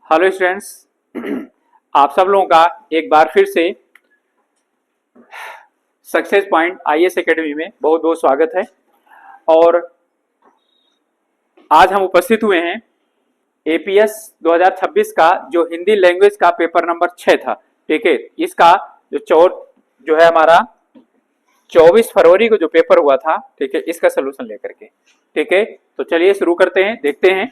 Hello students, आप सब लोगों का एक बार फिर से सक्सेस पॉइंट आईएएस एकेडमी में बहुत बहुत स्वागत है। और आज हम उपस्थित हुए हैं एपीएस 2026 का जो हिंदी लैंग्वेज का पेपर नंबर 6 था। ठीक है, इसका जो है हमारा 24 फरवरी को जो पेपर हुआ था, ठीक है, इसका सोल्यूशन लेकर के। ठीक है, तो चलिए शुरू करते हैं, देखते हैं।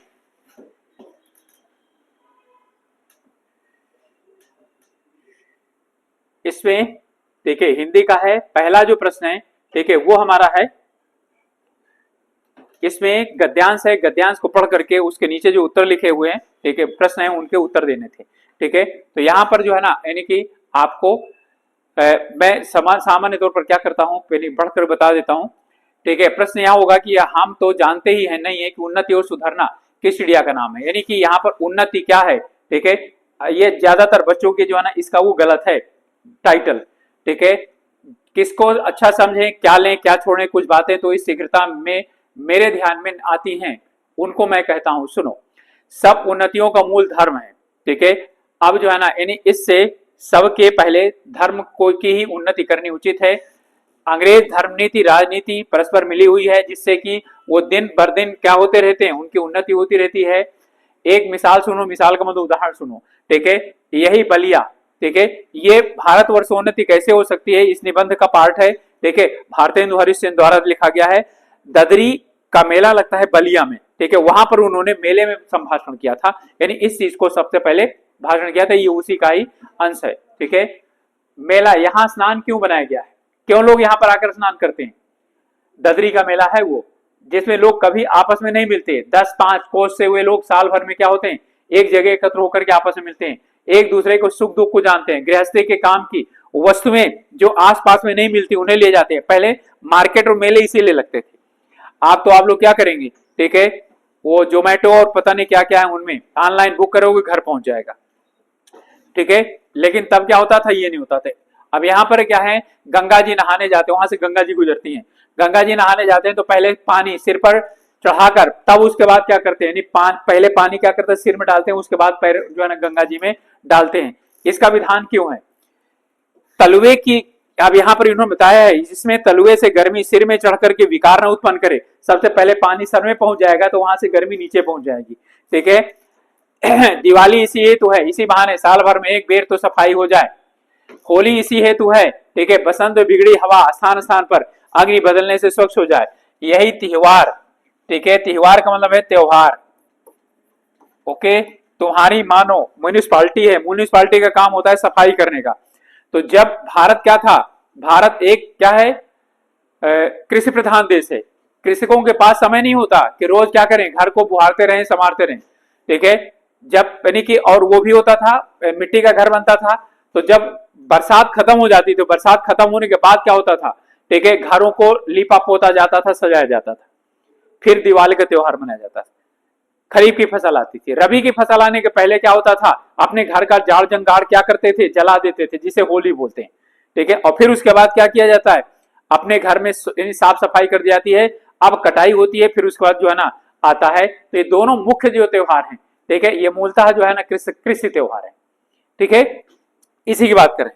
इसमें देखिए हिंदी का है, पहला जो प्रश्न है, ठीक है, वो हमारा है। इसमें गद्यांश है, गद्यांश को पढ़ करके उसके नीचे जो उत्तर लिखे हुए हैं, ठीक है, प्रश्न है, उनके उत्तर देने थे। ठीक है, तो यहां पर जो है ना, यानी कि आपको मैं सामान्य तौर पर क्या करता हूं, पहले बढ़कर बता देता हूं। ठीक है, प्रश्न यह होगा कि हम तो जानते ही है नहीं है कि उन्नति और सुधरना किस चिड़िया का नाम है, यानी कि यहाँ पर उन्नति क्या है। ठीक है, ये ज्यादातर बच्चों के जो है ना, इसका वो गलत है टाइटल। ठीक है, किसको अच्छा समझें, क्या लें क्या छोड़ें, कुछ बातें तो इस शीघ्रता में मेरे ध्यान में आती हैं, उनको मैं कहता हूं सुनो। सब उन्नतियों का मूल धर्म है। ठीक है, अब जो है ना, यानी इससे सबके पहले धर्म को की ही उन्नति करनी उचित है। अंग्रेज धर्म नीति राजनीति परस्पर मिली हुई है, जिससे कि वो दिन बर दिन क्या होते रहते हैं, उनकी उन्नति होती रहती है। एक मिसाल सुनो, मिसाल का मतलब उदाहरण सुनो। ठीक है, यही बलिया, ठीक है, ये भारतवर्षोन्नति कैसे हो सकती है, इस निबंध का पार्ट है। ठीक है, भारतेंदु हरिश्चंद्र द्वारा लिखा गया है। ददरी का मेला लगता है बलिया में, ठीक है, वहां पर उन्होंने मेले में संभाषण किया था, यानी इस चीज को सबसे पहले भाषण किया था, ये उसी का ही अंश है। ठीक है, मेला, यहां स्नान क्यों बनाया गया है, क्यों लोग यहां पर आकर स्नान करते हैं? ददरी का मेला है वो, जिसमें लोग कभी आपस में नहीं मिलते। 10-5 कोस से हुए लोग साल भर में क्या होते हैं, एक जगह एकत्र होकर के आपस में मिलते हैं, एक दूसरे को सुख दुख को जानते हैं, गृहस्थी के काम की वस्तुएं जो आसपास में नहीं मिलती उन्हें ले जाते हैं। पहले मार्केट और मेले इसीलिए लगते थे। आप लोग क्या करेंगे, ठीक है, वो जोमेटो और पता नहीं क्या क्या है, उनमें ऑनलाइन बुक करोगे घर पहुंच जाएगा। ठीक है, लेकिन तब क्या होता था, ये नहीं होता था। अब यहाँ पर क्या है, गंगा जी नहाने जाते हैं, वहां से गंगा जी गुजरती हैं, गंगा जी नहाने जाते हैं तो पहले पानी सिर पर चढ़ाकर तब उसके बाद क्या करते हैं, पहले पानी क्या करते हैं, सिर में डालते हैं, उसके बाद पैर जो है ना गंगा जी में डालते हैं। इसका विधान क्यों है? तलुए की, अब यहाँ पर इन्होंने बताया है, जिसमें तलुए से गर्मी सिर में चढ़ करके विकार न उत्पन्न करे। सबसे पहले पानी सर में पहुंच जाएगा तो वहां से गर्मी नीचे पहुंच जाएगी। ठीक है, दिवाली इसी हेतु है, इसी बहाने साल भर में एक बेर तो सफाई हो जाए। होली इसी हेतु है, ठीक है, बसंत बिगड़ी हवा स्थान स्थान पर अग्नि बदलने से स्वच्छ हो जाए, यही त्योहार। ठीक है, त्योहार का मतलब है त्योहार। ओके, तुम्हारी मानो म्यूनिसपालिटी है, म्यूनिसपालिटी का काम होता है सफाई करने का। तो जब भारत क्या था, भारत एक क्या है, कृषि प्रधान देश है। कृषकों के पास समय नहीं होता कि रोज क्या करें, घर को बुहारते रहें, संवारते रहें। ठीक है, जब यानी कि, और वो भी होता था, मिट्टी का घर बनता था, तो जब बरसात खत्म हो जाती, तो बरसात खत्म होने के बाद क्या होता था, ठीक है, घरों को लीपा पोता जाता था, सजाया जाता था, फिर दिवाली का त्योहार मनाया जाता था। खरीफ की फसल आती थी, रबी की फसल आने के पहले क्या होता था, अपने घर का जाड़ जंगाड़ क्या करते थे, जला देते थे, जिसे होली बोलते हैं। ठीक है, और फिर उसके बाद क्या किया जाता है, अपने घर में साफ सफाई कर दी जाती है, अब कटाई होती है, फिर उसके बाद जो है ना आता है। तो ये दोनों मुख्य जो त्योहार हैं, ठीक है, ये मूलतः जो है ना कृषि त्योहार है। ठीक है, इसी की बात करें।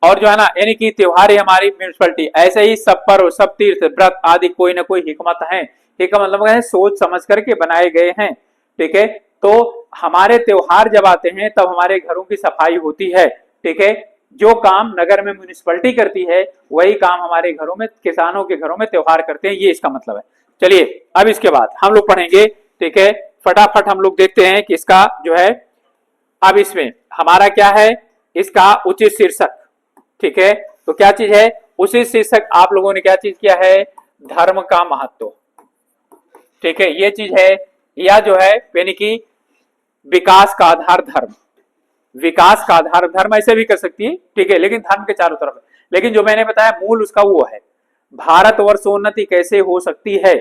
और जो है ना, यानी कि त्योहार है हमारी म्यूनिसपैलिटी। ऐसे ही सब पर्व, सब तीर्थ व्रत आदि कोई ना कोई हिकमत है, हिकमत मतलब है सोच समझ करके बनाए गए हैं। ठीक है, तो हमारे त्योहार जब आते हैं तब हमारे घरों की सफाई होती है। ठीक है, जो काम नगर में म्यूनिसपैलिटी करती है वही काम हमारे घरों में, किसानों के घरों में त्योहार करते हैं, ये इसका मतलब है। चलिए अब इसके बाद हम लोग पढ़ेंगे। ठीक है, फटाफट हम लोग देखते हैं कि इसका जो है, अब इसमें हमारा क्या है, इसका उचित शीर्षक। ठीक है, तो क्या चीज है उचित शीर्षक, आप लोगों ने क्या चीज किया है, धर्म का महत्व। ठीक है, ये चीज है, या जो है यानी कि विकास का आधार धर्म, विकास का आधार धर्म ऐसे भी कर सकती है। ठीक है, लेकिन धर्म के चारों तरफ है। लेकिन जो मैंने बताया मूल उसका वो है, भारतवर्षोन्नति कैसे हो सकती है।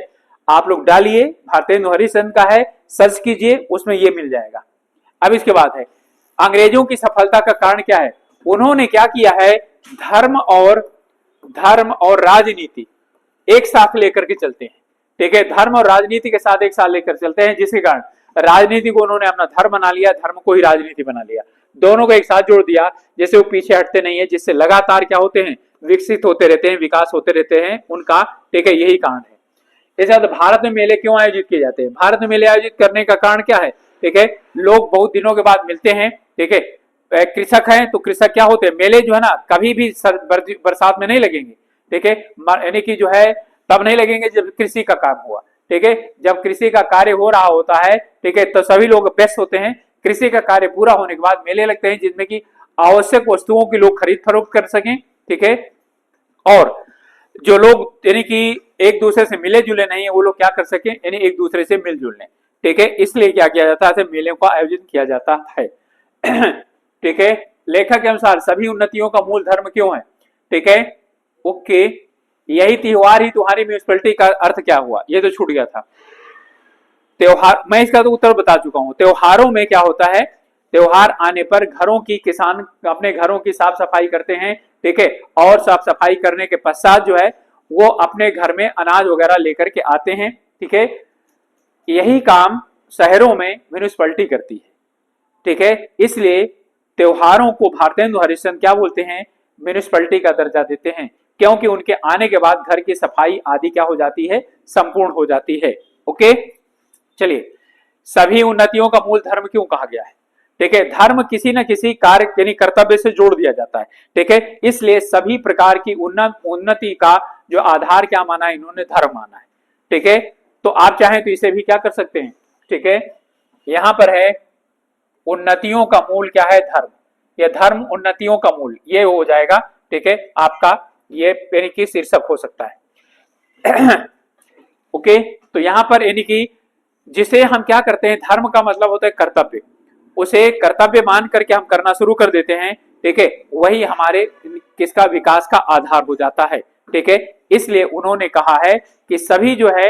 आप लोग डालिए, भारतेंदु हरिश्चंद्र का है, सर्च कीजिए, उसमें ये मिल जाएगा। अब इसके बाद है, अंग्रेजों की सफलता का कारण क्या है। उन्होंने क्या किया है, धर्म और राजनीति एक साथ लेकर के चलते हैं। ठीक है, धर्म और राजनीति के साथ एक साथ लेकर चलते हैं, जिसके कारण राजनीति को उन्होंने अपना धर्म बना लिया, धर्म को ही राजनीति बना लिया, दोनों को एक साथ जोड़ दिया, जैसे वो पीछे हटते नहीं है, जिससे लगातार क्या होते हैं, विकसित होते रहते हैं, विकास होते रहते हैं उनका। ठीक है, यही कारण है। इसके बाद भारत में मेले क्यों आयोजित किए जाते हैं? भारत में मेले आयोजित करने का कारण क्या है? ठीक है, लोग बहुत दिनों के बाद मिलते हैं। ठीक है, कृषक हैं तो कृषक क्या होते हैं, मेले जो है ना कभी भी बरसात में नहीं लगेंगे। ठीक है, यानी कि जो है तब नहीं लगेंगे जब कृषि का काम हुआ। ठीक है, जब कृषि का कार्य हो रहा होता है, ठीक है, तो सभी लोग व्यस्त होते हैं। कृषि का कार्य पूरा होने के बाद मेले लगते हैं, जिसमें कि आवश्यक वस्तुओं की लोग खरीद फरोख्त कर सकें। ठीक है, और जो लोग यानी कि एक दूसरे से मिले जुले नहीं है, वो लोग क्या कर सकें, यानी एक दूसरे से मिलजुल लें। ठीक है, इसलिए क्या किया जाता है, ऐसे मेले का आयोजन किया जाता है। ठीक है, लेखक के अनुसार सभी उन्नतियों का मूल धर्म क्यों है? ठीक है, ओके, यही त्योहार ही तुम्हारी म्यूनिसिपैलिटी का अर्थ क्या हुआ, ये तो छूट गया था। त्योहार, मैं इसका तो उत्तर बता चुका हूं। त्योहारों में क्या होता है, त्योहार आने पर घरों की, किसान अपने घरों की साफ सफाई करते हैं। ठीक है, और साफ सफाई करने के पश्चात जो है वो अपने घर में अनाज वगैरह लेकर के आते हैं। ठीक है, यही काम शहरों में म्यूनिसिपैलिटी करती है। ठीक है, इसलिए त्योहारों को भारतेंदु हरिश्चंद्र क्या बोलते हैं, म्यूनिसिपैलिटी का दर्जा देते हैं, क्योंकि उनके आने के बाद घर की सफाई आदि क्या हो जाती है, संपूर्ण हो जाती है। ओके, चलिए, सभी उन्नतियों का मूल धर्म क्यों कहा गया है? ठीक है, धर्म किसी न किसी कार्य यानी कर्तव्य से जोड़ दिया जाता है। ठीक है, इसलिए सभी प्रकार की उन्नति का जो आधार क्या माना है, इन्होंने धर्म माना है। ठीक है, तो आप चाहें तो इसे भी क्या कर सकते हैं। ठीक है, यहां पर है उन्नतियों का मूल क्या है, धर्म। यह धर्म उन्नतियों का मूल, ये हो जाएगा। ठीक है, आपका ये यानी कि शीर्षक हो सकता है। ओके, तो यहां पर यानी कि जिसे हम क्या करते हैं, धर्म का मतलब होता है कर्तव्य, उसे कर्तव्य मान करके हम करना शुरू कर देते हैं। ठीक है, वही हमारे किसका विकास का आधार हो जाता है। ठीक है, इसलिए उन्होंने कहा है कि सभी जो है,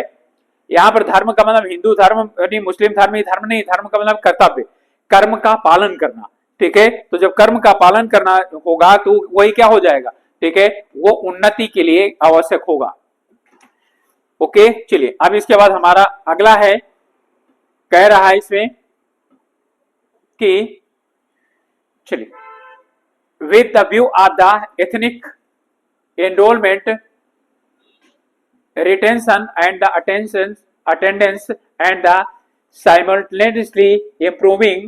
यहां पर धर्म का मतलब हिंदू धर्म यानी मुस्लिम धर्म ही धर्म नहीं, धर्म का मतलब कर्तव्य, कर्म का पालन करना। ठीक है, तो जब कर्म का पालन करना होगा तो वही क्या हो जाएगा, ठीक है, वो उन्नति के लिए आवश्यक होगा। ओके, चलिए, अब इसके बाद हमारा अगला है, कह रहा है इसमें कि चलिए, with the view of the ethnic enrolment retention and the attendance and the simultaneously improving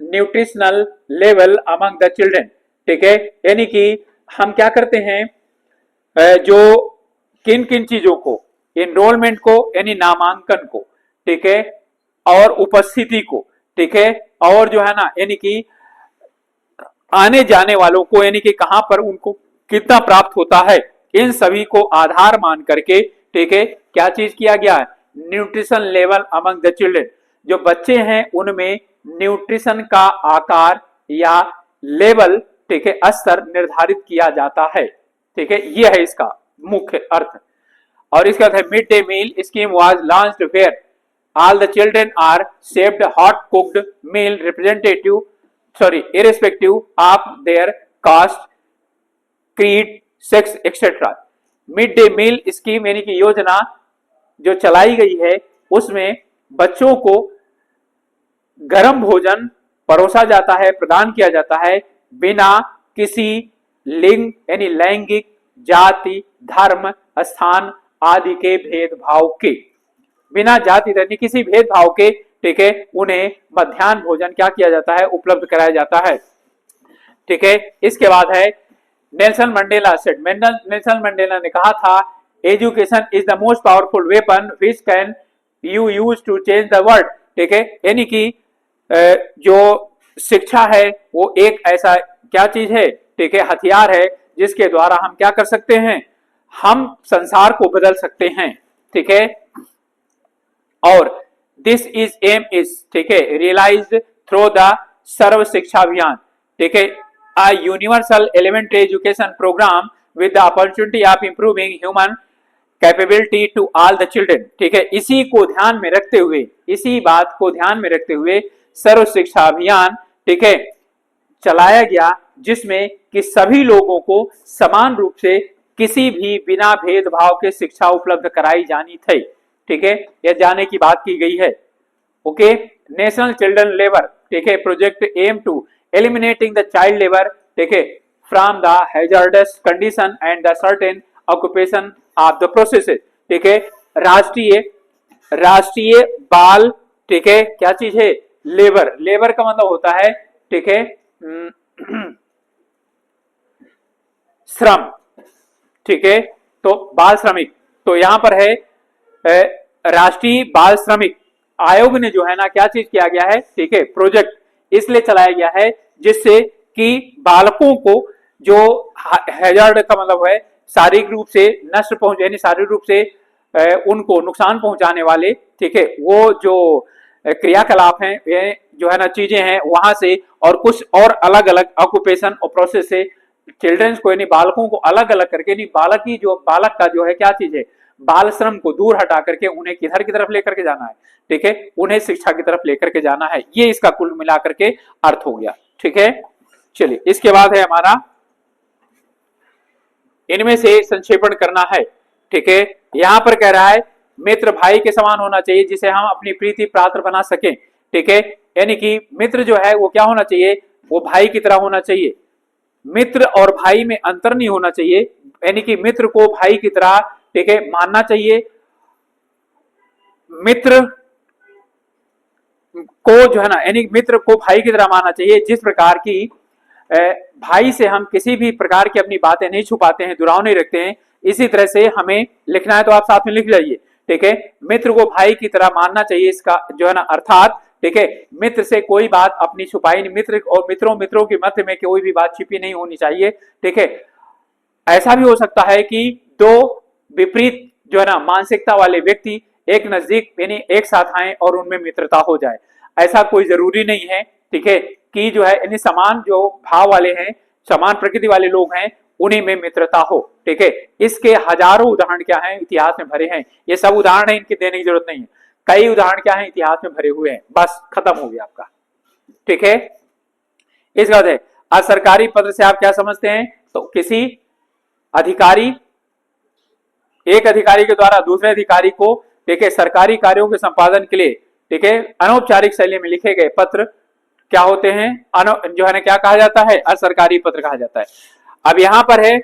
nutritional level among the children। ठीक है, यानी कि हम क्या करते हैं, जो किन किन चीजों को, एनरोलमेंट को यानी नामांकन को, ठीक है, और उपस्थिति को, ठीक है, और जो है ना यानी कि आने जाने वालों को, यानी कि कहां पर उनको कितना प्राप्त होता है, इन सभी को आधार मान करके, ठीक है, क्या चीज किया गया है, nutrition level among the children, जो बच्चे हैं उनमें न्यूट्रिशन का आकार या लेवल, ठीक है, स्तर निर्धारित किया जाता है। ठीक है, यह है इसका मुख्य अर्थ। और इसका अर्थ है mid day meal scheme was launched where all the children are served hot cooked meal irrespective of their caste, creed, sex etcetera. Mid day meal scheme यानी कि योजना जो चलाई गई है, उसमें बच्चों को गर्म भोजन परोसा जाता है, प्रदान किया जाता है, बिना किसी लिंग यानी लैंगिक, जाति, धर्म, स्थान आदि के भेदभाव के, बिना जाति यानी किसी भेदभाव के, ठीक है, उन्हें मध्याह्न भोजन क्या किया जाता है, उपलब्ध कराया जाता है। ठीक है, इसके बाद है Nelson Mandela said, Nelson Mandela ने कहा था, education is the most powerful weapon which can you use to change the world. ठीक है, यानी कि जो शिक्षा है वो एक ऐसा क्या चीज है, ठीक है, हथियार है, जिसके द्वारा हम क्या कर सकते हैं, हम संसार को बदल सकते हैं। ठीक है, और दिस इज एम इज, ठीक है, रियलाइज्ड थ्रू द सर्व शिक्षा अभियान। ठीक है, a universal elementary education program with the opportunity of improving human capability to all the children। ठीक है, इसी को ध्यान में रखते हुए, इसी बात को ध्यान में रखते हुए सर्व शिक्षा अभियान, ठीक है, चलाया गया, जिसमें कि सभी लोगों को समान रूप से किसी भी बिना भेदभाव के शिक्षा उपलब्ध कराई जानी थी। ठीक है, यह जाने की बात की गई है। ओके, नेशनल चिल्ड्रन लेबर, ठीक है, project aim to eliminating the child labour, ठीक है, from the hazardous condition and the certain occupation of the processes, ठीक है, राष्ट्रीय राष्ट्रीय बाल, ठीक है, क्या चीज है, लेबर, लेबर का मतलब होता है, ठीक है, श्रम, ठीक है, तो बाल श्रमिक, तो यहां पर है राष्ट्रीय बाल श्रमिक आयोग ने जो है ना क्या चीज किया गया है, ठीक है, प्रोजेक्ट इसलिए चलाया गया है जिससे कि बालकों को जो हैजर्ड का मतलब है शारीरिक रूप से नष्ट पहुंच, यानी शारीरिक रूप से उनको नुकसान पहुंचाने वाले, ठीक है, वो जो क्रियाकलाप हैं, ये जो है ना चीजें हैं वहां से और कुछ और अलग अलग ऑक्यूपेशन और प्रोसेस से चिल्ड्रंस को, यानी बालकों को अलग अलग करके, यानी बालक का जो है क्या चीज है, बाल श्रम को दूर हटा करके उन्हें किधर की तरफ लेकर के जाना है, ठीक है, उन्हें शिक्षा की तरफ लेकर के जाना है, ये इसका कुल मिलाकर के अर्थ हो गया, ठीक है। चलिए इसके बाद है हमारा, इनमें से संक्षेपण करना है, ठीक है, यहां पर कह रहा है मित्र भाई के समान होना चाहिए जिसे हम अपनी प्रीति पात्र बना सकें, ठीक है, यानी कि मित्र जो है वो क्या होना चाहिए, वो भाई की तरह होना चाहिए, मित्र और भाई में अंतर नहीं होना चाहिए, यानी कि मित्र को भाई की तरह, ठीक है, मानना चाहिए, मित्र को जो है ना, यानी मित्र को भाई की तरह मानना चाहिए, जिस प्रकार की भाई से हम किसी भी प्रकार की अपनी बातें नहीं छुपाते हैं, दुराव नहीं रखते हैं, इसी तरह से हमें लिखना है तो आप साथ में लिख जाइए, ठीक है, मित्र को भाई की तरह मानना चाहिए, इसका जो है ना अर्थात, ठीक है, मित्र से कोई बात अपनी छुपाई नहीं, मित्र और मित्रों के मध्य में कोई भी बात छिपी नहीं होनी चाहिए, ठीक है। ऐसा भी हो सकता है कि दो विपरीत जो है ना मानसिकता वाले व्यक्ति एक नजदीक यानी एक साथ आए और उनमें मित्रता हो जाए, ऐसा कोई जरूरी नहीं है, ठीक है, कि जो है यानी समान जो भाव वाले हैं, समान प्रकृति वाले लोग हैं, उन्हीं में मित्रता हो, ठीक है। इसके हजारों उदाहरण क्या हैं, इतिहास में भरे हैं, ये सब उदाहरण है, इनकी देने की जरूरत नहीं है, कई उदाहरण क्या है इतिहास में भरे हुए हैं, बस खत्म हो गया आपका, ठीक है। इसके बाद है असरकारी पद से आप क्या समझते हैं, तो किसी अधिकारी, एक अधिकारी के द्वारा दूसरे अधिकारी को, ठीक है, सरकारी कार्यों के संपादन के लिए, ठीक है, अनौपचारिक शैली में लिखे गए पत्र क्या होते हैं, जो है ना क्या कहा जाता है, असरकारी पत्र कहा जाता है। अब यहां पर है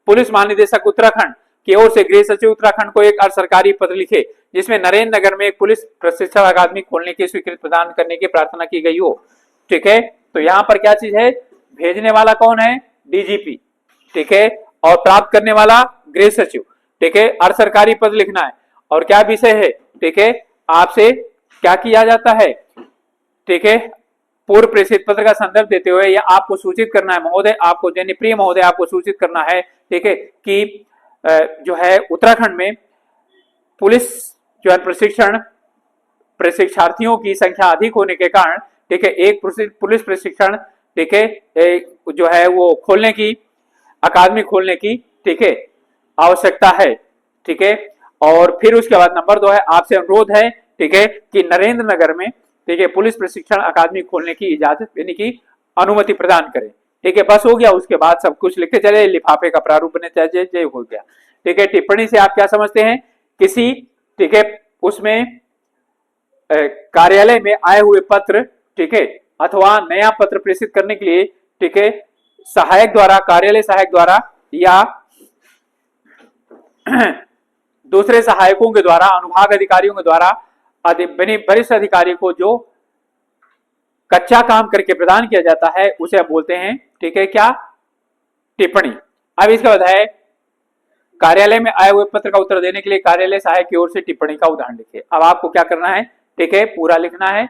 पुलिस महानिदेशक उत्तराखंड की ओर से गृह सचिव उत्तराखंड को एक असरकारी पत्र लिखे जिसमें नरेंद्र नगर में एक पुलिस प्रशिक्षण अकादमी खोलने की स्वीकृति प्रदान करने की प्रार्थना की गई हो, ठीक है। तो यहाँ पर क्या चीज है, भेजने वाला कौन है, डीजीपी, ठीक है, और प्राप्त करने वाला गृह सचिव, ठीक है, असरकारी पद लिखना है और क्या विषय है, ठीक है, आपसे क्या किया जाता है, ठीक है, पूर्व प्रेषित पत्र का संदर्भ देते हुए या आपको सूचित करना है महोदय, आपको यानी प्रिय महोदय आपको सूचित करना है, ठीक है, कि जो है उत्तराखंड में पुलिस जो है प्रशिक्षार्थियों की संख्या अधिक होने के कारण, ठीक है, एक पुलिस प्रशिक्षण, ठीक है, जो है वो खोलने की, अकादमी खोलने की, ठीक है, आवश्यकता है, ठीक है। और फिर उसके बाद नंबर 2 है आपसे अनुरोध है, ठीक है, कि नरेंद्र नगर में, ठीक है, पुलिस प्रशिक्षण अकादमी खोलने की इजाजत यानी कि अनुमति प्रदान करें, ठीक है, बस हो गया। उसके बाद सब कुछ लिखते चले, लिफाफे का प्रारूप बने चाहिए, हो गया, ठीक है। टिप्पणी से आप क्या समझते हैं, किसी, ठीक है, उसमें कार्यालय में आए हुए पत्र, ठीक है, अथवा नया पत्र प्रेषित करने के लिए, ठीक है, सहायक द्वारा, कार्यालय सहायक द्वारा या दूसरे सहायकों के द्वारा, अनुभाग अधिकारियों के द्वारा वरिष्ठ अधिकारी को जो कच्चा काम करके प्रदान किया जाता है उसे आप बोलते हैं, ठीक है, क्या, टिप्पणी। अब इसके बाद है कार्यालय में आए हुए पत्र का उत्तर देने के लिए कार्यालय सहायक की ओर से टिप्पणी का उदाहरण लिखिए। अब आपको क्या करना है, ठीक है, पूरा लिखना है,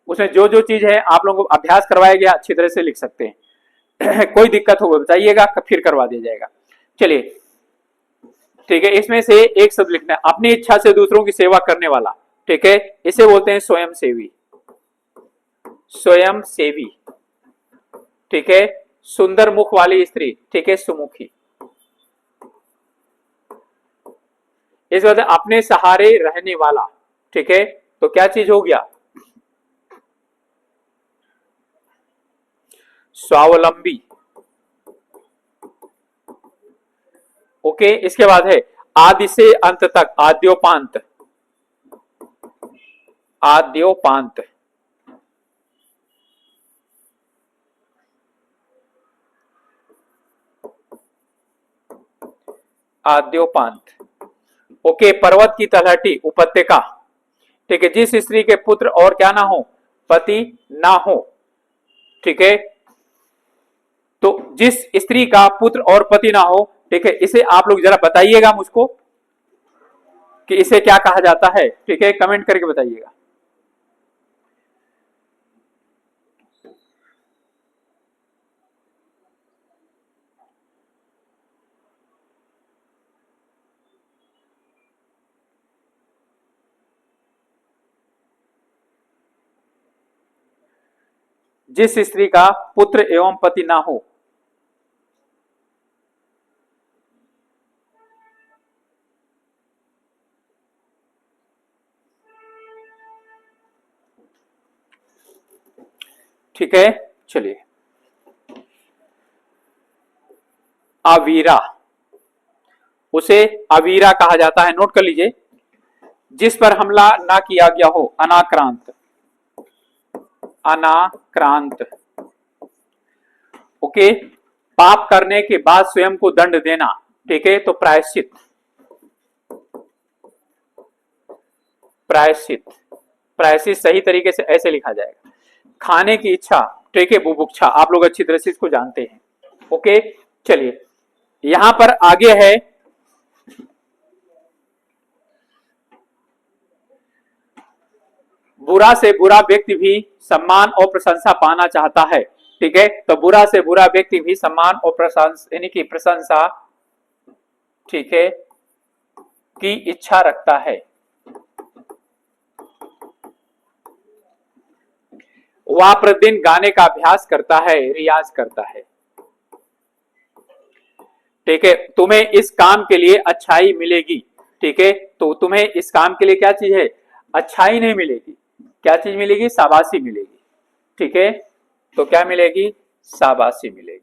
उसमें जो जो चीज है आप लोगों को अभ्यास करवाया गया अच्छी तरह से लिख सकते हैं कोई दिक्कत होगा बताइएगा, फिर करवा दिया जाएगा। चलिए, ठीक है, इसमें से एक शब्द लिखना है, अपनी इच्छा से दूसरों की सेवा करने वाला, ठीक है, इसे बोलते हैं स्वयंसेवी, स्वयंसेवी, ठीक है, सुंदर मुख वाली स्त्री, ठीक है, सुमुखी। इस वजह अपने सहारे रहने वाला, ठीक है, तो क्या चीज हो गया, स्वावलंबी, ओके। इसके बाद है आदि से अंत तक, आद्योपांत, आद्योपांत, आद्योपांत। ओके, पर्वत की तलहटी, उपत्यका। ठीक है, जिस स्त्री के पुत्र और क्या ना हो, पति ना हो। ठीक है, तो जिस स्त्री का पुत्र और पति ना हो, ठीक है, इसे आप लोग जरा बताइएगा मुझको कि इसे क्या कहा जाता है। ठीक है, कमेंट करके बताइएगा। जिस स्त्री का पुत्र एवं पति ना हो। ठीक है, चलिए, अवीरा, उसे अवीरा कहा जाता है। नोट कर लीजिए, जिस पर हमला ना किया गया हो, अनाक्रांत, अनाक्रांत। ओके, पाप करने के बाद स्वयं को दंड देना। ठीक है, तो प्रायश्चित, प्रायश्चित, प्रायश्चित सही तरीके से ऐसे लिखा जाएगा। खाने की इच्छा, ठीक है, बुभुक्षा, आप लोग अच्छी तरह से इसको जानते हैं। ओके, चलिए, यहां पर आगे है बुरा से बुरा व्यक्ति भी सम्मान और प्रशंसा पाना चाहता है। ठीक है, तो बुरा से बुरा व्यक्ति भी सम्मान और प्रशंसा यानी कि प्रशंसा, ठीक है, की इच्छा रखता है। वह प्रतिदिन गाने का अभ्यास करता है, रियाज करता है। ठीक है, तुम्हें इस काम के लिए अच्छाई मिलेगी। ठीक है, तो तुम्हें इस काम के लिए क्या चीज है, अच्छाई नहीं मिलेगी, क्या चीज मिलेगी, शाबाशी मिलेगी। ठीक है, तो क्या मिलेगी, शाबाशी मिलेगी।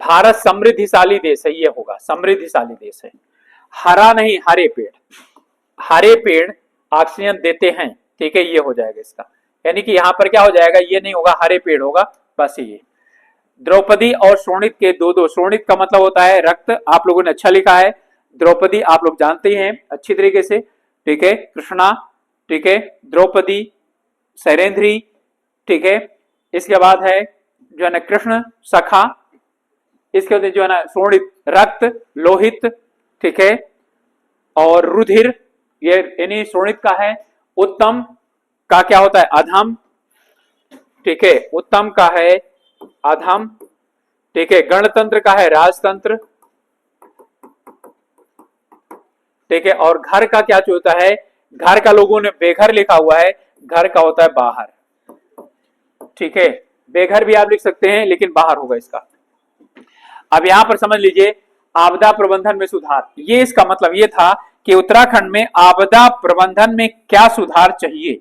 भारत समृद्धिशाली देश है, ये होगा, समृद्धिशाली देश है। हरा नहीं, हरे पेड़, हरे पेड़ ऑक्सीजन देते हैं। ठीक है, ये हो जाएगा इसका, यानी कि यहां पर क्या हो जाएगा, ये नहीं होगा, हरे पेड़ होगा, बस ये। द्रौपदी और शोणित के दो दो, शोणित का मतलब होता है रक्त, आप लोगों ने अच्छा लिखा है। द्रौपदी आप लोग जानते हैं अच्छी तरीके से। ठीक है, कृष्णा, ठीक है, द्रौपदी, शैलेंद्री, ठीक है, इसके बाद है जो है ना कृष्ण सखा, इसके बाद जो है ना शोणित रक्त, लोहित, ठीक है, और रुधिर, ये यानी शोणित का है। उत्तम का क्या होता है, अधम, ठीक है, उत्तम का है अधम, ठीक है, गणतंत्र का है राजतंत्र, ठीक है, और घर का क्या होता है, घर का लोगों ने बेघर लिखा हुआ है, घर का होता है बाहर। ठीक है, बेघर भी आप लिख सकते हैं लेकिन बाहर होगा इसका। अब यहां पर समझ लीजिए, आपदा प्रबंधन में सुधार, ये इसका मतलब ये था कि उत्तराखंड में आपदा प्रबंधन में क्या सुधार चाहिए,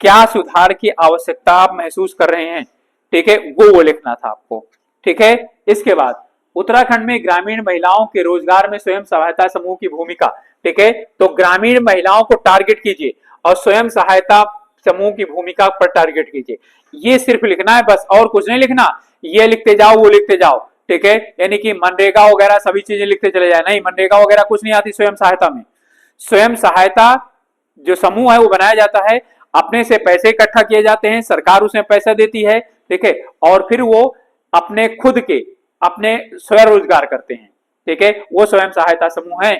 क्या सुधार की आवश्यकता आप महसूस कर रहे हैं। ठीक है, वो लिखना था आपको। ठीक है, इसके बाद उत्तराखंड में ग्रामीण महिलाओं के रोजगार में स्वयं सहायता समूह की भूमिका। ठीक है, तो ग्रामीण महिलाओं को टारगेट कीजिए और स्वयं सहायता समूह की भूमिका पर टारगेट कीजिए, ये सिर्फ लिखना है बस, और कुछ नहीं लिखना। ये लिखते जाओ, वो लिखते जाओ। ठीक है, यानी कि मनरेगा वगैरह सभी चीजें लिखते चले जाए, नहीं, मनरेगा वगैरह कुछ नहीं आती स्वयं सहायता में। स्वयं सहायता जो समूह है वो बनाया जाता है, अपने से पैसे इकट्ठा किए जाते हैं, सरकार उसमें पैसा देती है। ठीक है, और फिर वो अपने खुद के अपने स्वरोजगार करते हैं। ठीक है, वो स्वयं सहायता समूह है।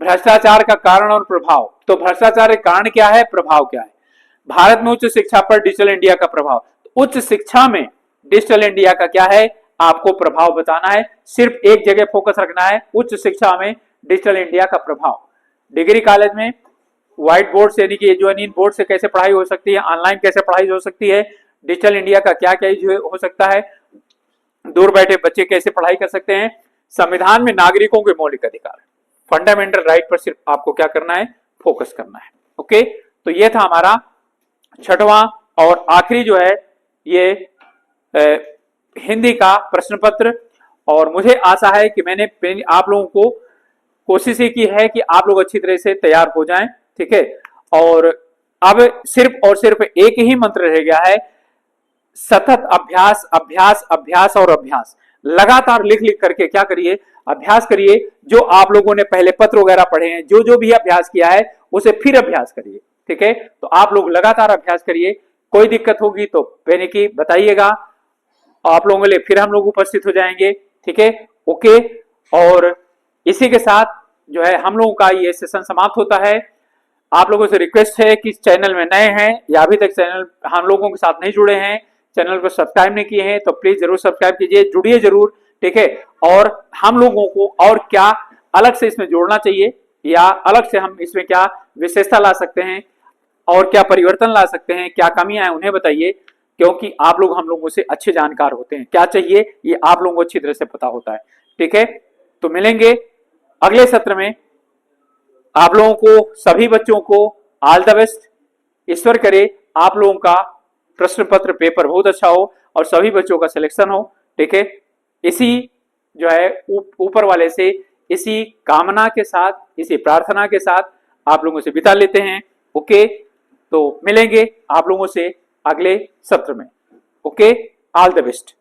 भ्रष्टाचार का कारण और प्रभाव, तो भ्रष्टाचार का कारण क्या है, प्रभाव क्या है। भारत में उच्च शिक्षा पर डिजिटल इंडिया का प्रभाव, उच्च शिक्षा में डिजिटल इंडिया का क्या है, आपको प्रभाव बताना है, सिर्फ एक जगह फोकस रखना है, उच्च शिक्षा में डिजिटल इंडिया का प्रभाव। डिग्री कॉलेज में व्हाइट बोर्ड से यानी कि जो इन बोर्ड से कैसे पढ़ाई हो सकती है, ऑनलाइन कैसे पढ़ाई हो सकती है, डिजिटल इंडिया का क्या क्या हो सकता है, दूर बैठे बच्चे कैसे पढ़ाई कर सकते हैं। संविधान में नागरिकों के मौलिक अधिकार, फंडामेंटल राइट पर सिर्फ आपको क्या करना है, फोकस करना है। ओके, तो ये था हमारा छठवां और आखिरी जो है ये हिंदी का प्रश्न पत्र। और मुझे आशा है कि मैंने आप लोगों को कोशिश ही की है कि आप लोग अच्छी तरह से तैयार हो जाएं। ठीक है, और अब सिर्फ और सिर्फ एक ही मंत्र रह गया है, सतत अभ्यास, अभ्यास, अभ्यास और अभ्यास। लगातार लिख लिख करके क्या करिए, अभ्यास करिए। जो आप लोगों ने पहले पत्र वगैरह पढ़े हैं, जो जो भी अभ्यास किया है उसे फिर अभ्यास करिए। ठीक है, तो आप लोग लगातार अभ्यास करिए। कोई दिक्कत होगी तो यानी कि बताइएगा, आप लोगों के लिए फिर हम लोग उपस्थित हो जाएंगे। ठीक है, ओके। और इसी के साथ जो है हम लोगों का ये सेशन समाप्त होता है। आप लोगों से रिक्वेस्ट है कि चैनल में नए हैं या अभी तक चैनल हम लोगों के साथ नहीं जुड़े हैं, चैनल को सब्सक्राइब नहीं किए हैं, तो प्लीज जरूर सब्सक्राइब कीजिए, जुड़िए जरूर। ठीक है, और हम लोगों को और क्या अलग से इसमें जोड़ना चाहिए या अलग से हम इसमें क्या विशेषता ला सकते हैं और क्या परिवर्तन ला सकते हैं, क्या कमियां हैं उन्हें बताइए, क्योंकि आप लोग हम लोगों से अच्छे जानकार होते हैं। क्या चाहिए ये आप लोगों को अच्छी तरह से पता होता है। ठीक है, तो मिलेंगे अगले सत्र में। आप लोगों को, सभी बच्चों को ऑल द बेस्ट। ईश्वर करे आप लोगों का प्रश्न पत्र पेपर बहुत अच्छा हो और सभी बच्चों का सिलेक्शन हो। ठीक है, इसी जो है ऊपर वाले से इसी कामना के साथ, इसी प्रार्थना के साथ आप लोगों से विदा लेते हैं। ओके, तो मिलेंगे आप लोगों से अगले सत्र में। Okay, all the best.